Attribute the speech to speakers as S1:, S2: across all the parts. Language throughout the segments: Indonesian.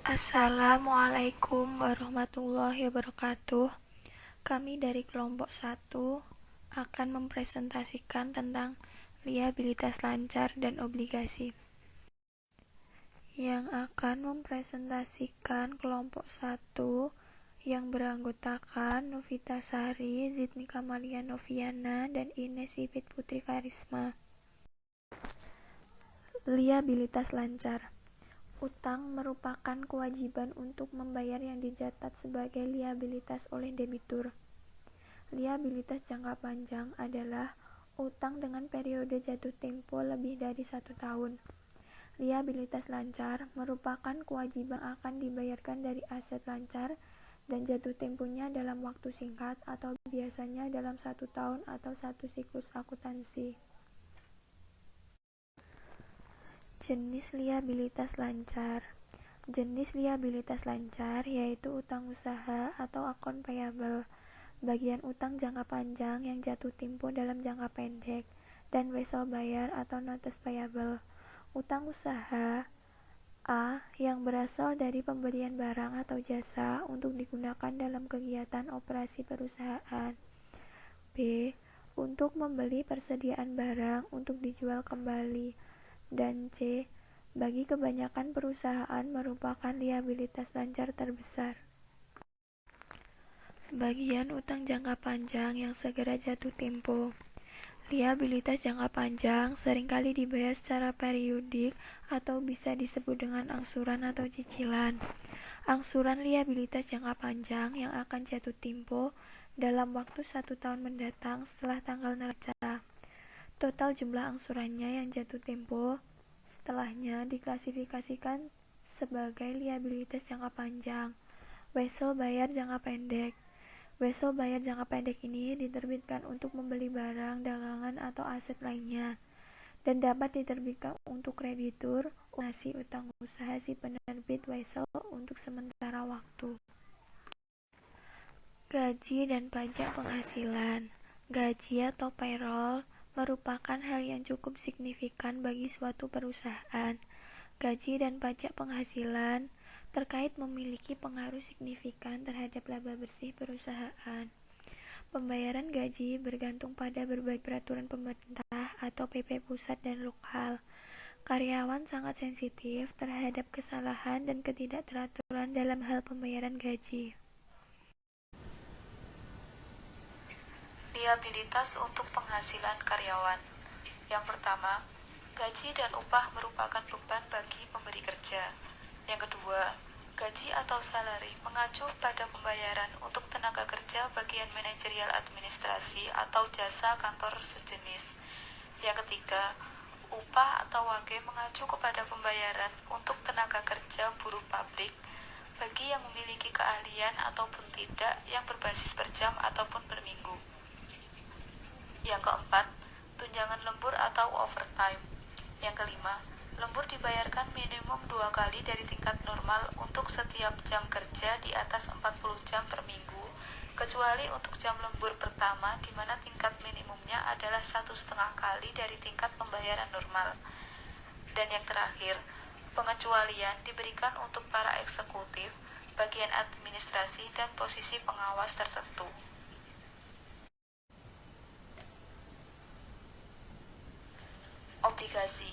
S1: Assalamualaikum warahmatullahi wabarakatuh. Kami dari kelompok 1 akan mempresentasikan tentang liabilitas lancar dan obligasi. Yang akan mempresentasikan kelompok 1 yang beranggotakan Novitasari, Zidni Kamalia Noviana, dan Ines Vivit Putri Karisma. Liabilitas lancar. Utang merupakan kewajiban untuk membayar yang dicatat sebagai liabilitas oleh debitur. Liabilitas jangka panjang adalah utang dengan periode jatuh tempo lebih dari 1 tahun. Liabilitas lancar merupakan kewajiban akan dibayarkan dari aset lancar dan jatuh temponya dalam waktu singkat atau biasanya dalam 1 tahun atau 1 siklus akuntansi. Jenis liabilitas lancar. Jenis liabilitas lancar yaitu utang usaha atau account payable, bagian utang jangka panjang yang jatuh tempo dalam jangka pendek, dan wesel bayar atau notes payable. Utang usaha A. Yang berasal dari pembelian barang atau jasa untuk digunakan dalam kegiatan operasi perusahaan. B. Untuk membeli persediaan barang untuk dijual kembali. Dan C. Bagi kebanyakan perusahaan merupakan liabilitas lancar terbesar. Bagian utang jangka panjang yang segera jatuh tempo. Liabilitas jangka panjang seringkali dibayar secara periodik atau bisa disebut dengan angsuran atau cicilan. Angsuran liabilitas jangka panjang yang akan jatuh tempo dalam waktu 1 tahun mendatang setelah tanggal neraca. Total jumlah angsurannya yang jatuh tempo setelahnya diklasifikasikan sebagai liabilitas jangka panjang. Wesel bayar jangka pendek. Wesel bayar jangka pendek ini diterbitkan untuk membeli barang, dagangan, atau aset lainnya, dan dapat diterbitkan untuk kreditur, lunasi utang usaha si penerbit wesel untuk sementara waktu. Gaji dan pajak penghasilan. Gaji atau payroll merupakan hal yang cukup signifikan bagi suatu perusahaan. Gaji dan pajak penghasilan terkait memiliki pengaruh signifikan terhadap laba bersih perusahaan. Pembayaran gaji bergantung pada berbagai peraturan pemerintah atau PP pusat dan lokal. Karyawan sangat sensitif terhadap kesalahan dan ketidakteraturan dalam hal pembayaran gaji.
S2: Liabilitas untuk penghasilan karyawan. Yang pertama, gaji dan upah merupakan beban bagi pemberi kerja. Yang kedua, gaji atau salary mengacu pada pembayaran untuk tenaga kerja bagian manajerial administrasi atau jasa kantor sejenis. Yang ketiga, upah atau wage mengacu kepada pembayaran untuk tenaga kerja buruh pabrik bagi yang memiliki keahlian ataupun tidak yang berbasis per jam ataupun per minggu. Yang keempat, tunjangan lembur atau overtime. Yang kelima, lembur dibayarkan minimum 2 kali dari tingkat normal untuk setiap jam kerja di atas 40 jam per minggu, kecuali untuk jam lembur pertama di mana tingkat minimumnya adalah 1,5 kali dari tingkat pembayaran normal. Dan yang terakhir, pengecualian diberikan untuk para eksekutif, bagian administrasi, dan posisi pengawas tertentu. Obligasi.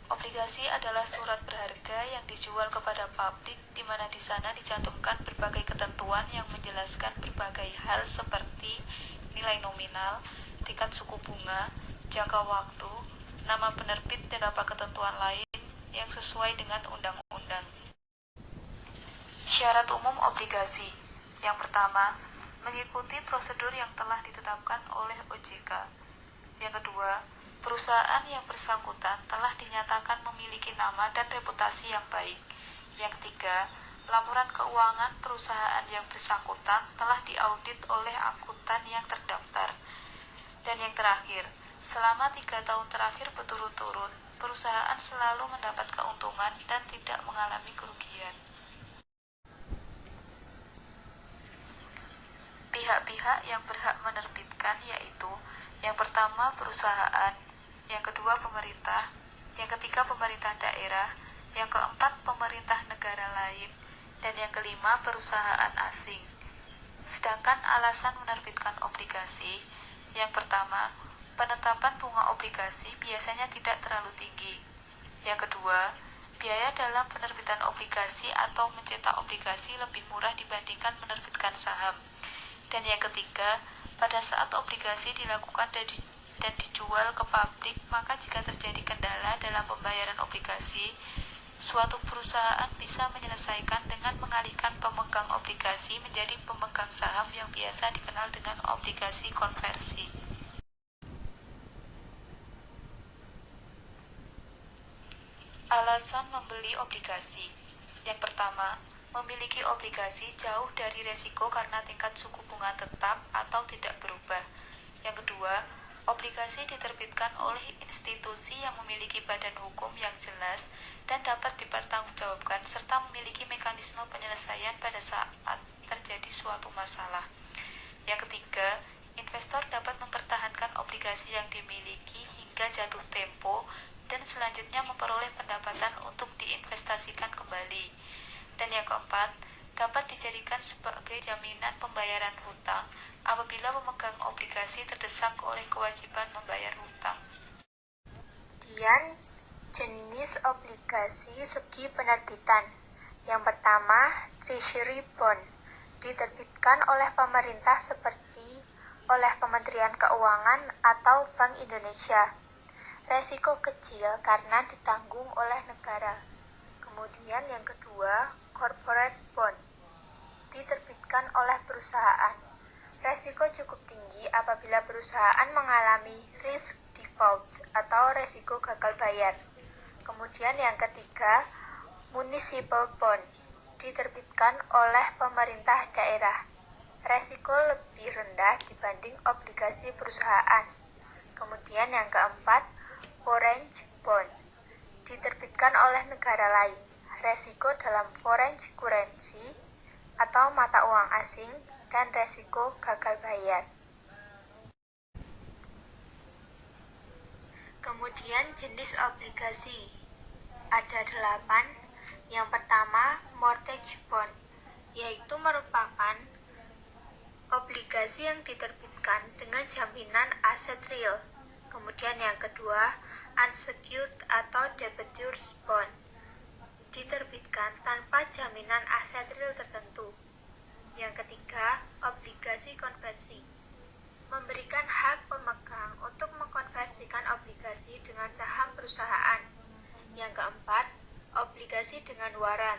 S2: Obligasi adalah surat berharga yang dijual kepada publik, di mana di sana dicantumkan berbagai ketentuan yang menjelaskan berbagai hal seperti nilai nominal, tingkat suku bunga, jangka waktu, nama penerbit, dan beberapa ketentuan lain yang sesuai dengan undang-undang. Syarat umum obligasi. Yang pertama, mengikuti prosedur yang telah ditetapkan oleh OJK. Yang kedua, perusahaan yang bersangkutan telah dinyatakan memiliki nama dan reputasi yang baik. Yang ketiga, laporan keuangan perusahaan yang bersangkutan telah diaudit oleh akuntan yang terdaftar. Dan yang terakhir, selama 3 tahun terakhir berturut-turut, perusahaan selalu mendapat keuntungan dan tidak mengalami kerugian. Pihak-pihak yang berhak menerbitkan yaitu yang pertama perusahaan, yang kedua pemerintah, yang ketiga pemerintah daerah, yang keempat pemerintah negara lain, dan yang kelima perusahaan asing. Sedangkan alasan menerbitkan obligasi, yang pertama, penetapan bunga obligasi biasanya tidak terlalu tinggi. Yang kedua, biaya dalam penerbitan obligasi atau mencetak obligasi lebih murah dibandingkan menerbitkan saham. Dan yang ketiga, pada saat obligasi dilakukan dan dijual ke publik, maka jika terjadi kendala dalam pembayaran obligasi, suatu perusahaan bisa menyelesaikan dengan mengalihkan pemegang obligasi menjadi pemegang saham yang biasa dikenal dengan obligasi konversi. Alasan membeli obligasi. Yang pertama, memiliki obligasi jauh dari resiko karena tingkat suku bunga tetap atau tidak berubah. Yang kedua, obligasi diterbitkan oleh institusi yang memiliki badan hukum yang jelas dan dapat dipertanggungjawabkan serta memiliki mekanisme penyelesaian pada saat terjadi suatu masalah. Yang ketiga, investor dapat mempertahankan obligasi yang dimiliki hingga jatuh tempo dan selanjutnya memperoleh pendapatan untuk diinvestasikan kembali. Dan yang keempat, dapat dijadikan sebagai jaminan pembayaran hutang apabila pemegang obligasi terdesak oleh kewajiban membayar hutang.
S3: Kemudian, jenis obligasi segi penerbitan. Yang pertama, Treasury Bond, diterbitkan oleh pemerintah seperti oleh Kementerian Keuangan atau Bank Indonesia. Resiko kecil karena ditanggung oleh negara. Kemudian yang kedua, Corporate Bond, diterbitkan oleh perusahaan. Resiko cukup tinggi apabila perusahaan mengalami risk default atau resiko gagal bayar. Kemudian yang ketiga, Municipal Bond, diterbitkan oleh pemerintah daerah. Resiko lebih rendah dibanding obligasi perusahaan. Kemudian yang keempat, Foreign Bond, diterbitkan oleh negara lain. Resiko dalam foreign currency atau mata uang asing dan resiko gagal bayar. Kemudian jenis obligasi ada 8. Yang pertama, mortgage bond, yaitu merupakan obligasi yang diterbitkan dengan jaminan aset real. Kemudian yang kedua, unsecured atau debentures bond, diterbitkan tanpa jaminan aset real tertentu. Yang ketiga, obligasi konversi, memberikan hak pemegang untuk mengkonversikan obligasi dengan saham perusahaan. Yang keempat, obligasi dengan waran,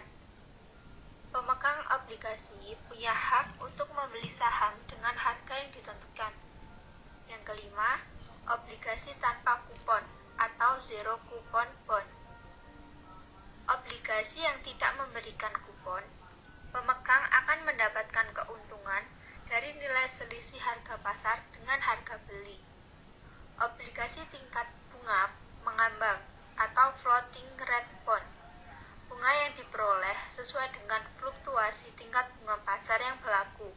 S3: pemegang obligasi punya hak untuk membeli saham dengan harga yang ditentukan. Yang kelima, obligasi tanpa kupon atau zero coupon bond, obligasi yang tidak memberikan kupon. Pemegang akan mendapatkan keuntungan dari nilai selisih harga pasar dengan harga beli. Obligasi tingkat bunga mengambang atau floating rate bond, bunga yang diperoleh sesuai dengan fluktuasi tingkat bunga pasar yang berlaku.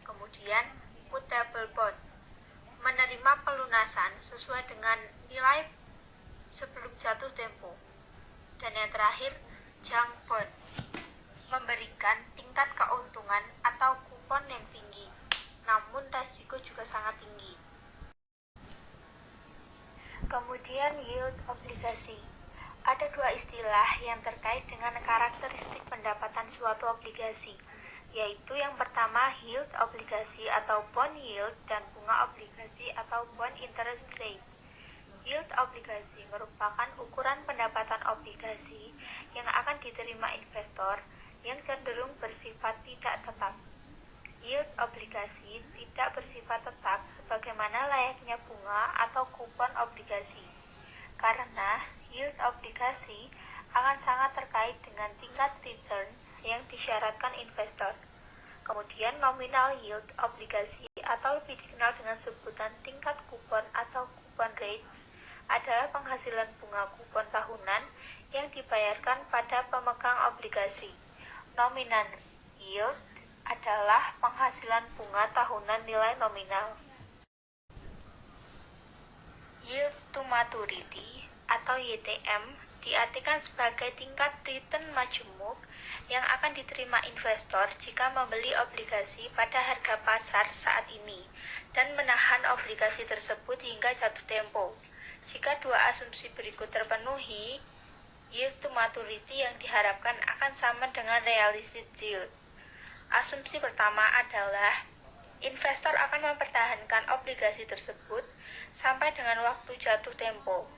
S3: Kemudian, putable bond, menerima pelunasan sesuai dengan nilai sebelum jatuh tempo. Dan yang terakhir, junk bond, memberikan tingkat keuntungan atau kupon yang tinggi, namun resiko juga sangat tinggi. Kemudian yield obligasi. Ada dua istilah yang terkait dengan karakteristik pendapatan suatu obligasi, yaitu yang pertama yield obligasi atau bond yield dan bunga obligasi atau bond interest rate. Yield obligasi merupakan ukuran pendapatan obligasi yang akan diterima investor yang cenderung bersifat tidak tetap. Yield obligasi tidak bersifat tetap sebagaimana layaknya bunga atau kupon obligasi, karena yield obligasi akan sangat terkait dengan tingkat return yang disyaratkan investor. Kemudian nominal yield obligasi atau lebih dikenal dengan sebutan tingkat kupon atau coupon rate adalah penghasilan bunga kupon tahunan yang dibayarkan pada pemegang obligasi. Nominal yield adalah penghasilan bunga tahunan nilai nominal. Yield to maturity atau YTM diartikan sebagai tingkat return majemuk yang akan diterima investor jika membeli obligasi pada harga pasar saat ini dan menahan obligasi tersebut hingga jatuh tempo. Jika dua asumsi berikut terpenuhi, yield to maturity yang diharapkan akan sama dengan realistic yield. Asumsi pertama adalah investor akan mempertahankan obligasi tersebut sampai dengan waktu jatuh tempo.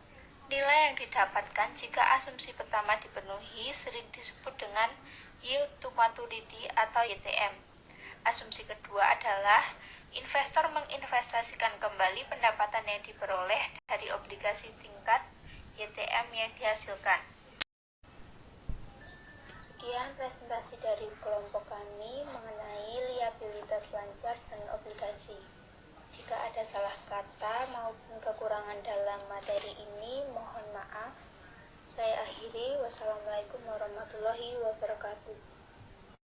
S3: Nilai yang didapatkan jika asumsi pertama dipenuhi sering disebut dengan yield to maturity atau YTM. Asumsi kedua adalah investor menginvestasikan kembali pendapatan yang diperoleh dari obligasi tingkat YTM yang dihasilkan. Sekian presentasi dari kelompok kami mengenai liabilitas lancar dan obligasi. Jika ada salah kata maupun kekurangan dalam materi ini, mohon maaf. Saya akhiri. Wassalamualaikum warahmatullahi wabarakatuh.